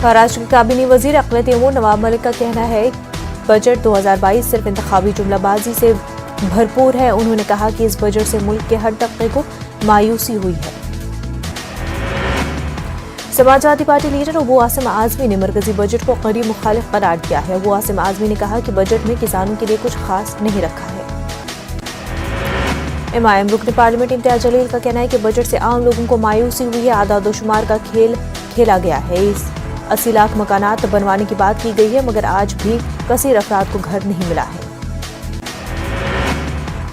महाराष्ट्र के काबीना वजीर अक़लियती उमूर नवाब मलिक का कहना है बजट 2022 सिर्फ इंतखाबी जुमलाबाजी से भरपूर है। उन्होंने कहा कि इस बजट से मुल्क के हर तबके को मायूसी हुई है। समाजवादी पार्टी लीडर अबू आसिम आजमी ने मरकजी बजट को करीब मुखालिफ करार दिया है। अबू आसिम आजमी ने कहा कि बजट में किसानों के लिए कुछ खास नहीं रखा है। एमआईएम रुकन पार्लियामेंट इम्तियाज जलील का कहना है कि बजट से आम लोगों को मायूसी हुई है। आदादोशुमार का खेल खेला गया है। इस 80 लाख मकानात बनवाने की बात की गई है, मगर आज भी कसीर अफराद को घर नहीं मिला है।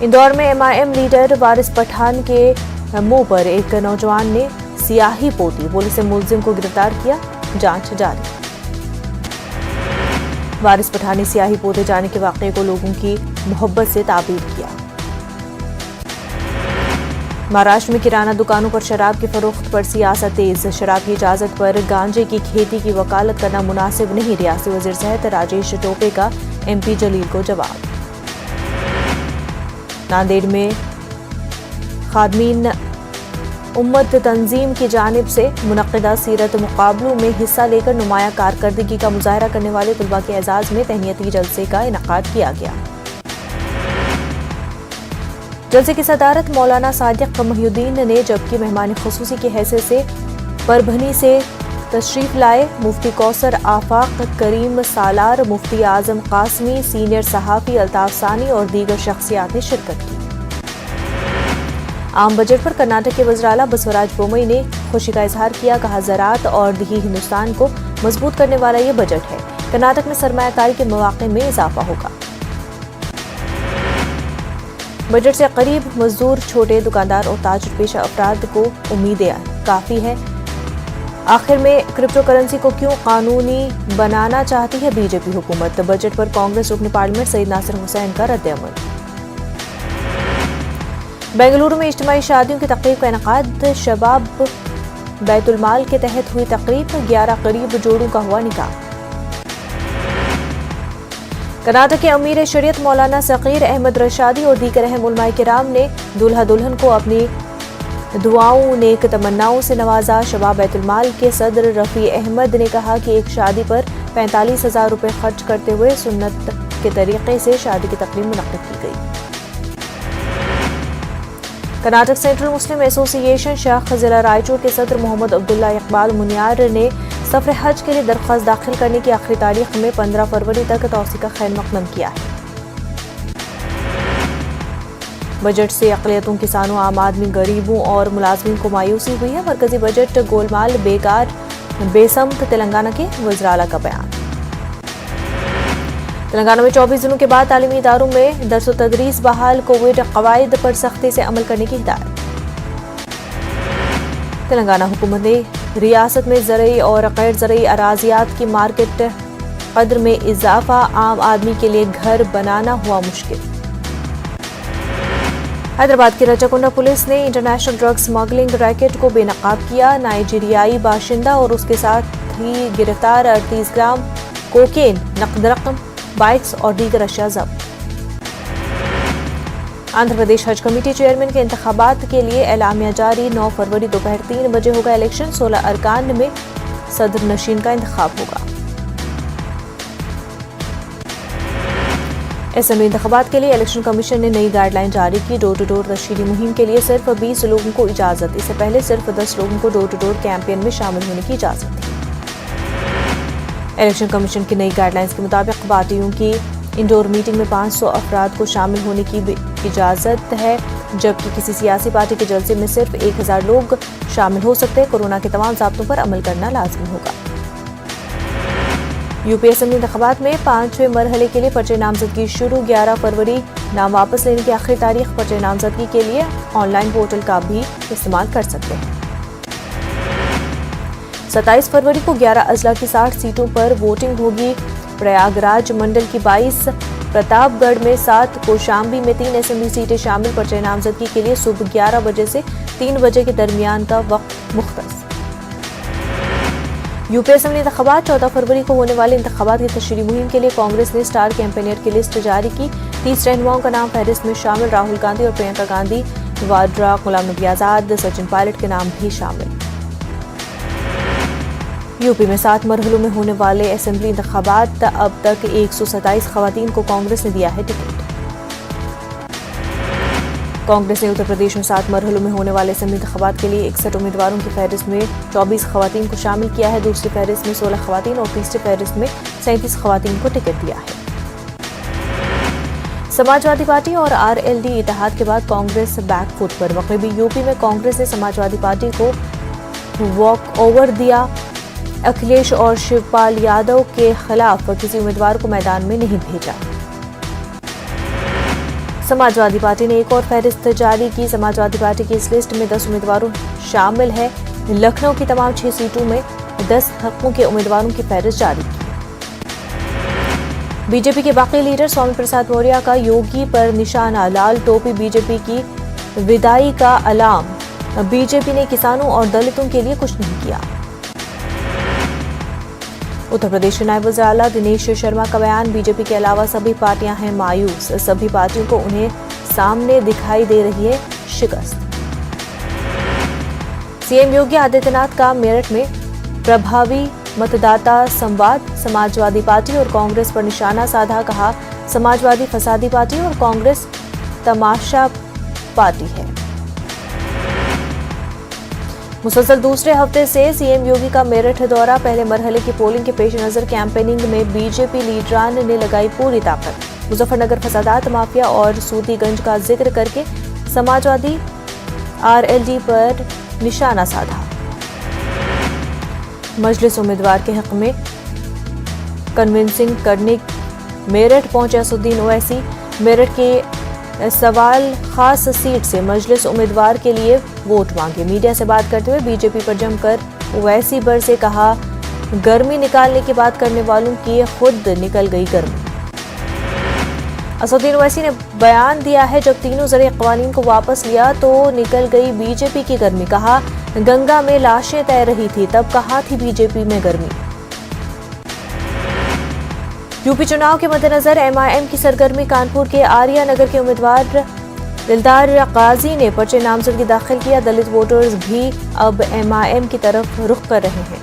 इंदौर में एमआईएम लीडर वारिस पठान के मुंह पर एक नौजवान ने सियाही पोती। पुलिस ने मुलजिम को गिरफ्तार किया, जांच जारी। वारिस पठान ने सियाही पोते जाने के वाकये को लोगों की मोहब्बत से ताबीर किया। महाराष्ट्र में किराना दुकानों पर शराब की फरोख्त पर सियासत तेज। शराब की इजाजत पर गांजे की खेती की वकालत करना मुनासिब नहीं। रियासती वजीर सेहत राजेश टोपे का एमपी जलील को जवाब। नांदेड़ में खादमीन उम्मत तंजीम की जानिब से मुनक्किदा सीरत मुकाबलों में हिस्सा लेकर नुमाया कारकर्दगी का मुजाहरा करने वाले तुलबा के एजाज में तहनीती जलसे का इनेकाद किया गया। जलसे की सदारत मौलाना सादिक महिउद्दीन ने, जबकि मेहमान खुसूसी की हैसियत से परभनी से तशरीफ लाए मुफ्ती कौसर आफाक, करीम सालार, मुफ्ती आजम कासमी, सीनियर सहाफ़ी अल्ताफ सानी और दीगर शख्सियात ने शिरकत की। आम बजट पर कर्नाटक के वज़ीर आला बसवराज बोम्मई ने खुशी का इजहार किया। कहा, ज़राअत और दिही हिंदुस्तान को मजबूत करने वाला ये बजट है। कर्नाटक में सरमायाकारी के मौक़े में इजाफा होगा। बजट से करीब मजदूर, छोटे दुकानदार और ताजुर पेशा अफराद को उम्मीदें काफ़ी है। आखिर में क्रिप्टो करेंसी को क्यों कानूनी बनाना चाहती है बीजेपी हुकूमत। बजट पर कांग्रेस रुकन पार्लियामेंट सईद नासिर हुसैन का रद्द-ए-अमल। बेंगलुरु में इज्तिमाई शादियों की तकरीब का इनेकाद। शबाब बैतुल माल के तहत हुई तकरीब। 11 करीब जोड़ों का हुआ निकाह। कर्नाटक के अमीर शरीयत मौलाना सकीर अहमद रशादी और दीगर अहम उलमाए किराम ने दूल्हा दुल्हन को अपनी दुआओं नेक तमन्नाओं से नवाजा। शबाब बैतुल माल के सदर रफ़ी अहमद ने कहा कि एक शादी पर 45,000 रुपये खर्च करते हुए सुन्नत के तरीके से शादी की तकरीब मुनक्किद की गई। कर्नाटक सेंट्रल मुस्लिम एसोसिएशन शाख जिला रायचूर के सदर मोहम्मद अब्दुल्ला इकबाल मुनियार ने सफर हज के लिए दरख्वास्त दाखिल करने की आखिरी तारीख में 15 फरवरी तक तौसी का खैर मकदम किया है। बजट से अक़लियतों, किसानों, आम आदमी, गरीबों और मुलाजमीन को मायूसी हुई है। मरकजी बजट गोलमाल, बेकार, बेसमत। तेलंगाना के वज़ीर आला का बयान। तेलंगाना में 24 दिनों के बाद तालीमी इदारों में दर्स व तदरीस बहाल। कोविड कवायद पर सख्ती से अमल करने की हिदायत। तेलंगाना हुकूमत ने रियासत में ज़रई और गैर ज़रई अराजियात की मार्केट कदर में इजाफा। आम आदमी के लिए घर बनाना हुआ मुश्किल। हैदराबाद की रजाकुंडा पुलिस ने इंटरनेशनल ड्रग स्मगलिंग रैकेट को बेनकाब किया। नाइजीरियाई बाशिंदा और उसके साथ ही गिरफ्तार। 38 ग्राम कोकेन, नकद रकम, बाइक्स और दीगर अशिया जब्त। आंध्र प्रदेश हज कमेटी चेयरमैन के इंतखाबात के लिए एलामिया जारी। 9 फरवरी दोपहर 3 बजे होगा इलेक्शन। 16 अरकान में सदर नशीन का इंतखाब होगा। असेंबली इंतखाबात के लिए इलेक्शन कमीशन ने नई गाइडलाइन जारी की। डोर टू डोर तशहीदी मुहिम के लिए सिर्फ 20 लोगों को इजाजत। इससे पहले सिर्फ 10 लोगों को डोर टू डोर कैंपेन में शामिल होने की इजाजत थी। इलेक्शन कमीशन की नई गाइडलाइंस के मुताबिक पार्टियों की इंडोर मीटिंग में 500 अफराद को शामिल होने की इजाजत है, जबकि किसी सियासी पार्टी के जलसे में सिर्फ 1000 लोग शामिल हो सकते हैं। कोरोना के तमाम ज़ाब्तों पर अमल करना लाजमी होगा। यूपी असेंबली इंतखाबात में 5वें मरहले के लिए पर्चे नामजदगी शुरू। 11 फरवरी नाम वापस लेने की आखिरी तारीख। पर्चे नामजदगी के लिए ऑनलाइन पोर्टल का भी इस्तेमाल कर सकते हैं। 27 फरवरी को 11 अजला की 60 सीटों पर वोटिंग होगी। प्रयागराज मंडल की 22, प्रतापगढ़ में 7, कौशाम्बी में 3 असेंबली सीटें शामिल। पर्चे नामजदगी के लिए सुबह 11 बजे से 3 बजे के दरमियान का वक्त मुख्तस। यूपी असेंबली इंतखाबात 14 फरवरी को होने वाले इंतखाबात की तशरीह मुहिम के लिए कांग्रेस ने स्टार कैंपेनियर की लिस्ट जारी की। 30 रहनुमाओं का नाम फहरिस्त में शामिल। राहुल गांधी और प्रियंका गांधी, वाड्रा, गुलाम नबी आजाद, सचिन पायलट के नाम भी शामिल। यूपी में 7 मरहलों में होने वाले असेंबली इंतखाबात अब तक 127 खवातीन को कांग्रेस ने दिया है टिकट। कांग्रेस ने उत्तर प्रदेश में 7 मरहलों में होने वाले असेंबली इंतखाबात के लिए 61 उम्मीदवारों की फहरिस्त में 24 खवातीन को शामिल किया है। दूसरी फहरिस्त में 16 खवातीन और तीसरी फहरिस्त में 37 खवातीन को टिकट दिया है। समाजवादी पार्टी और आरएलडी इत्तेहाद के बाद कांग्रेस बैकफुट पर। मगरबी यूपी में कांग्रेस ने समाजवादी पार्टी को वॉक ओवर दिया। अखिलेश और शिवपाल यादव के खिलाफ किसी उम्मीदवार को मैदान में नहीं भेजा। समाजवादी पार्टी ने एक और फहरिस्त जारी की। समाजवादी पार्टी की इस लिस्ट में 10 उम्मीदवारों शामिल है। लखनऊ की तमाम 6 सीटों में 10 हकों के उम्मीदवारों की फहरिस्त जारी की। बीजेपी के बाकी लीडर स्वामी प्रसाद मौर्य का योगी पर निशाना, लाल टोपी बीजेपी की विदाई का अलार्म। बीजेपी ने किसानों और दलितों के लिए कुछ नहीं किया। उत्तर प्रदेश के नायब वज़ीर आला दिनेश शर्मा का बयान, बीजेपी के अलावा सभी पार्टियां हैं मायूस। सभी पार्टियों को उन्हें सामने दिखाई दे रही है शिकस्त। सीएम योगी आदित्यनाथ का मेरठ में प्रभावी मतदाता संवाद। समाजवादी पार्टी और कांग्रेस पर निशाना साधा। कहा, समाजवादी फसादी पार्टी और कांग्रेस तमाशा पार्टी है। मुसलसल दूसरे हफ्ते से सीएम योगी का मेरठ दौरा। पहले मरहले की पोलिंग के पेश नजर कैंपेनिंग में बीजेपी लीडरान ने लगाई पूरी ताकत। मुजफ्फरनगर फसादात माफिया और सूतीगंज का जिक्र करके समाजवादी आरएलडी पर निशाना साधा। मजलिस उम्मीदवार के हक में कन्विंसिंग करने मेरठ पहुंचे असदुद्दीन ओवैसी। मेरठ के सवाल खास सीट से मजलिस उम्मीदवार के लिए वोट मांगे। मीडिया से बात करते हुए बीजेपी पर जमकर ओवैसी पर से कहा, गर्मी निकालने की बात करने वालों की खुद निकल गई गर्मी। असदुद्दीन ओवैसी ने बयान दिया है, जब तीनों ज़रिए क़वानीन को वापस लिया तो निकल गई बीजेपी की गर्मी। कहा, गंगा में लाशें तैर रही थी, तब कहाँ थी बीजेपी में गर्मी। यूपी चुनाव के मद्देनजर एमआईएम की सरगर्मी। कानपुर के आर्या नगर के उम्मीदवार दिलदार गाजी ने पर्चे नामजदगी दाखिल किया। दलित वोटर्स भी अब एमआईएम की तरफ रुख कर रहे हैं।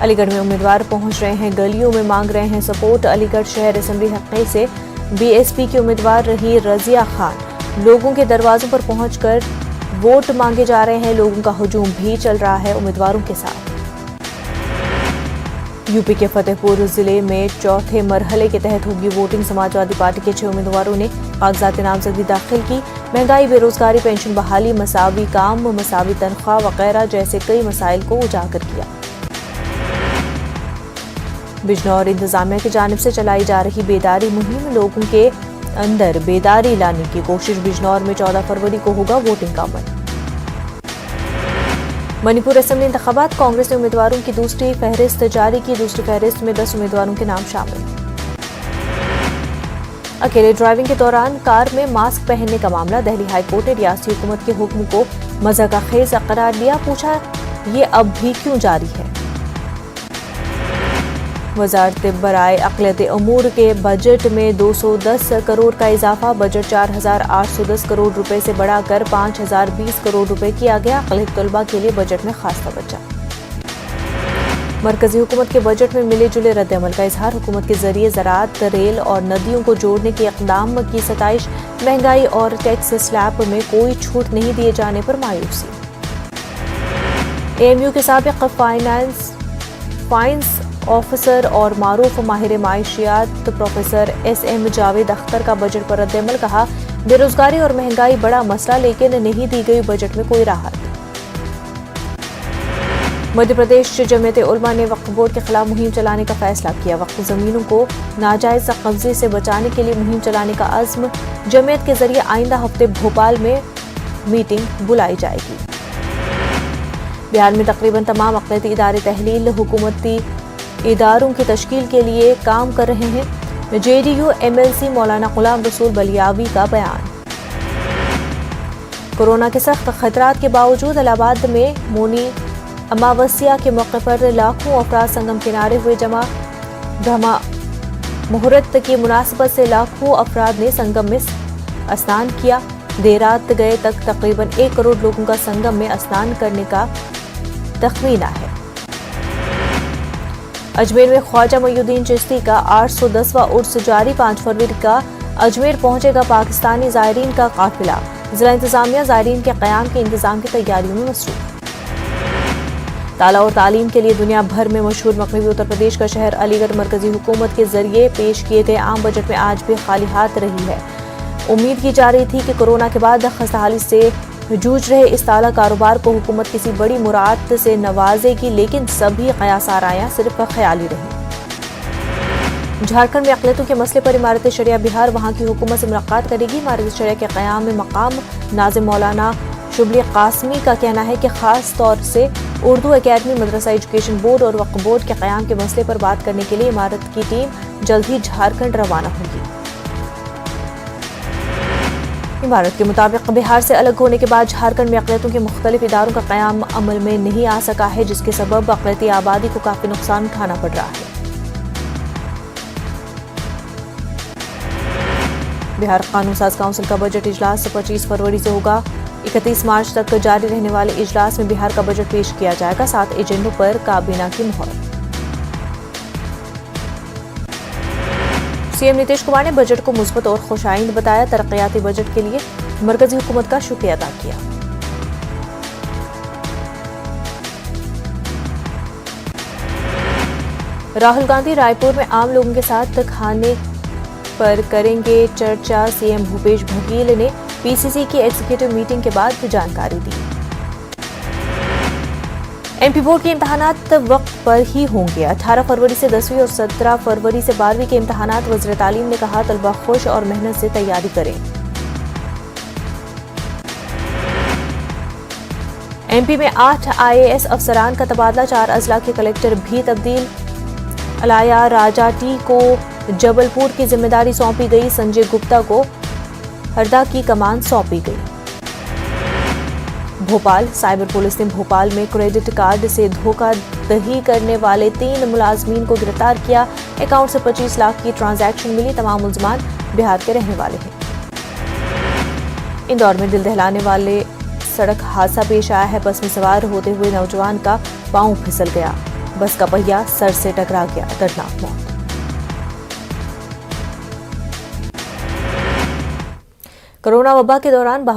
अलीगढ़ में उम्मीदवार पहुंच रहे हैं गलियों में, मांग रहे हैं सपोर्ट। अलीगढ़ शहर असेंबली हल्के से बीएसपी की उम्मीदवार रही रजिया खान लोगों के दरवाजों पर पहुंचकर वोट मांगे जा रहे हैं। लोगों का हुजूम भी चल रहा है उम्मीदवारों के साथ। यूपी के फतेहपुर जिले में चौथे मरहले के तहत होगी वोटिंग। समाजवादी पार्टी के 6 उम्मीदवारों ने कागजात नामजदगी दाखिल की। महंगाई, बेरोजगारी, पेंशन बहाली, मसावी काम, मसावी तनख्वाह वगैरह जैसे कई मसाइल को उजागर किया। बिजनौर इंतजामिया की जानिब से चलाई जा रही बेदारी मुहिम। लोगों के अंदर बेदारी लाने की कोशिश। बिजनौर में 14 फरवरी को होगा वोटिंग का अमल। मणिपुर असेंबली इंतखाबात। कांग्रेस ने उम्मीदवारों की दूसरी फहरिस्त जारी की। दूसरी फहरिस्त में 10 उम्मीदवारों के नाम शामिल। अकेले ड्राइविंग के दौरान कार में मास्क पहनने का मामला। दिल्ली हाईकोर्ट ने रियासती हुकूमत के हुक्म को मज़ाक़खेज़ करार दिया। पूछा, ये अब भी क्यों जारी है। वज़ारत बराए अक़लियत अमूर के बजट में 210 करोड़ का इजाफा। बजट 4,810 करोड़ रुपए से बढ़ाकर 5,020 करोड़ रुपए किया गया। अक़लियत तलबा के लिए बजट में खास तवज्जो। मरकजी हुकूमत के बजट में मिले जुले रद्द-ए-अमल का इजहार। हुकूमत के जरिए ज़राअत, रेल और नदियों को जोड़ने के इक़दाम की सताइश। महंगाई और टैक्स स्लैब में कोई छूट नहीं दिए जाने पर मायूसी। एएमयू के साबिक़ फाइनेंस ऑफिसर और मारूफ माहिर माइशियात प्रोफेसर एसएम जावेद अख्तर का बजट पर रद्द-ए-अमल। कहा, बेरोजगारी और महंगाई बड़ा मसला, लेकिन नहीं दी गई बजट में कोई राहत। मध्य प्रदेश जमीयत उलमा ने वक्फ बोर्ड के खिलाफ मुहिम चलाने का फैसला किया। वक्फ जमीनों को नाजायज कब्जे से बचाने के लिए मुहिम चलाने का अज़्म। जमीयत के जरिए आइंदा हफ्ते भोपाल में मीटिंग बुलाई जाएगी। बिहार में तकरीबन तमाम अक़लियती इदारे तहलील हुकूमती इदारों की तश्कील के लिए काम कर रहे हैं। जेडीयू एमएलसी मौलाना गुलाम रसूल बलियावी का बयान। कोरोना के सख्त खतरात के बावजूद इलाहाबाद में मौनी अमावस्या के मौके पर लाखों अफराद संगम किनारे हुए जमा। ब्रह्मा मुहूर्त की मुनासिबत से लाखों अफराद ने संगम में स्नान किया। देर रात गए तक तकरीबन 1 करोड़ लोगों का संगम में स्नान करने का तखमीना है। अजमेर में ख्वाजा मोइनुद्दीन चिश्ती का 810वां उर्स जारी। 5 फरवरी का अजमेर पहुंचेगा पाकिस्तानी ज़ायरीन का काफिला। जिला इंतजामिया ज़ायरीन के क़याम के इंतजाम की तैयारियों में मसरूफ। ताला और तालीम के लिए दुनिया भर में मशहूर मगरबी उत्तर प्रदेश का शहर अलीगढ़ मरकजी हुकूमत के जरिए पेश किए गए आम बजट में आज भी खाली हाथ रही है। उम्मीद की जा रही थी कि कोरोना के बाद खस्ताहाली से जूझ रहे इस ताला कारोबार को हुकूमत किसी बड़ी मुराद से नवाजेगी, लेकिन सभी कयासारायां सिर्फ ख्याली रही। झारखंड में अक़लियतों के मसले पर इमारत शरिया बिहार वहां की हुकूमत से मुलाकात करेगी। इमारत शरिया के क़याम में मकाम नाज़िम मौलाना शुबली कासमी का कहना है कि खास तौर से उर्दू एकेडमी, मदरसा एजुकेशन बोर्ड और वक्फ बोर्ड के क़याम के मसले पर बात करने के लिए इमारत की टीम जल्द ही झारखंड रवाना होगी। इमारत के मुताबिक बिहार से अलग होने के बाद झारखंड में अक़लियतों के मुख्तलिफ इदारों का क़याम अमल में नहीं आ सका है, जिसके सबब अक़लियती आबादी को काफ़ी नुकसान उठाना पड़ रहा है। बिहार कानून साज काउंसिल का बजट इजलास 25 फरवरी से होगा। 31 मार्च तक जारी रहने वाले इजलास में बिहार का बजट पेश किया जाएगा। 7 एजेंडों पर काबीना की मुहर। सीएम नीतीश कुमार ने बजट को मुस्बत और खुशाइंद बताया। तरक्याती बजट के लिए मरकजी हुकूमत का शुक्रिया अदा किया। राहुल गांधी रायपुर में आम लोगों के साथ खाने पर करेंगे चर्चा। सीएम भूपेश बघेल ने पीसीसी की एग्जीक्यूटिव मीटिंग के बाद जानकारी दी। एमपी बोर्ड के इम्तहानात वक्त पर ही होंगे। 18 फरवरी से 10वीं और 17 फरवरी से 12वीं के इम्तहानात। वज़ीर तालीम ने कहा, तलबा खुश और मेहनत से तैयारी करें। एमपी में 8 IAS अफसरान का तबादला। 4 अजला के कलेक्टर भी तब्दील। अलाया राजाटी को जबलपुर की जिम्मेदारी सौंपी गई। संजय गुप्ता को हरदा की कमान सौंपी गई। भोपाल साइबर पुलिस ने भोपाल में क्रेडिट कार्ड से धोखाधड़ी करने वाले 3 मुलाजमीन को गिरफ्तार किया। अकाउंट से 25 लाख की ट्रांजैक्शन मिली। तमाम मुलजमान बिहार के रहने वाले हैं। इंदौर में दिल दहलाने वाले सड़क हादसा पेश आया है। बस में सवार होते हुए नौजवान का पांव फिसल गया। बस का पहिया सर से टकरा गया। दर्दनाक मौत। कोरोना वबा के दौरान